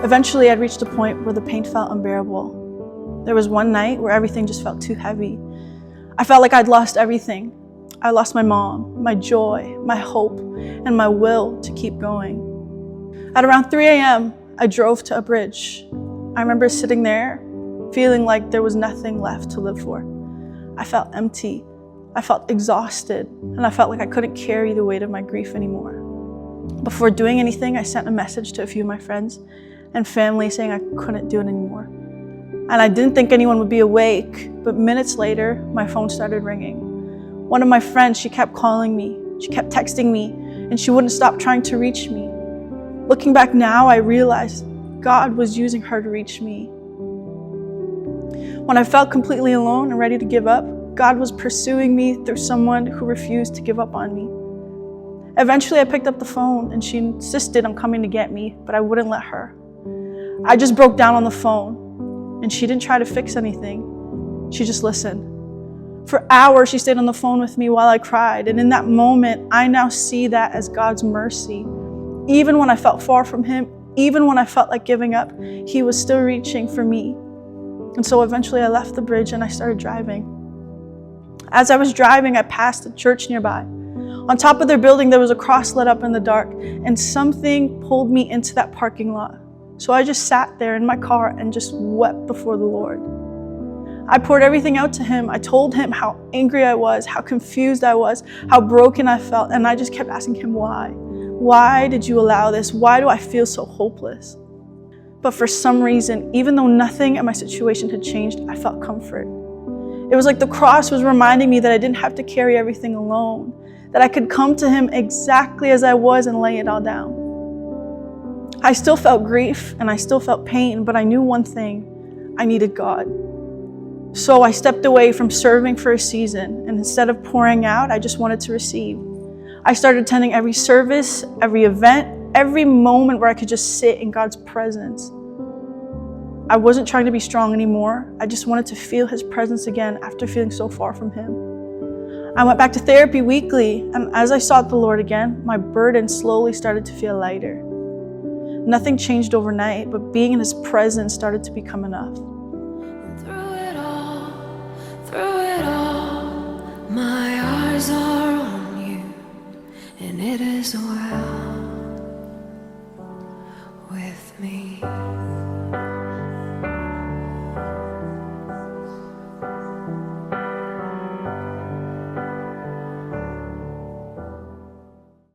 Eventually, I'd reached a point where the pain felt unbearable. There was one night where everything just felt too heavy. I felt like I'd lost everything. I lost my mom, my joy, my hope, and my will to keep going. At around 3 a.m., I drove to a bridge. I remember sitting there, feeling like there was nothing left to live for. I felt empty. I felt exhausted, and I felt like I couldn't carry the weight of my grief anymore. Before doing anything, I sent a message to a few of my friends and family saying I couldn't do it anymore. And I didn't think anyone would be awake, but minutes later, my phone started ringing. One of my friends, she kept calling me, she kept texting me, and she wouldn't stop trying to reach me. Looking back now, I realized God was using her to reach me. When I felt completely alone and ready to give up, God was pursuing me through someone who refused to give up on me. Eventually, I picked up the phone and she insisted on coming to get me, but I wouldn't let her. I just broke down on the phone and she didn't try to fix anything. She just listened. For hours, she stayed on the phone with me while I cried. And in that moment, I now see that as God's mercy. Even when I felt far from Him, even when I felt like giving up, He was still reaching for me. And so eventually I left the bridge and I started driving. As I was driving, I passed a church nearby. On top of their building, there was a cross lit up in the dark, and something pulled me into that parking lot. So I just sat there in my car and just wept before the Lord. I poured everything out to Him. I told Him how angry I was, how confused I was, how broken I felt, and I just kept asking Him why. Why did you allow this? Why do I feel so hopeless? But for some reason, even though nothing in my situation had changed, I felt comfort. It was like the cross was reminding me that I didn't have to carry everything alone, that I could come to Him exactly as I was and lay it all down. I still felt grief and I still felt pain, but I knew one thing: I needed God. So I stepped away from serving for a season, and instead of pouring out, I just wanted to receive. I started attending every service, every event, every moment where I could just sit in God's presence. I wasn't trying to be strong anymore. I just wanted to feel His presence again after feeling so far from Him. I went back to therapy weekly, and as I sought the Lord again, my burden slowly started to feel lighter. Nothing changed overnight, but being in His presence started to become enough. Through it all, my eyes are on You, and it is well with me.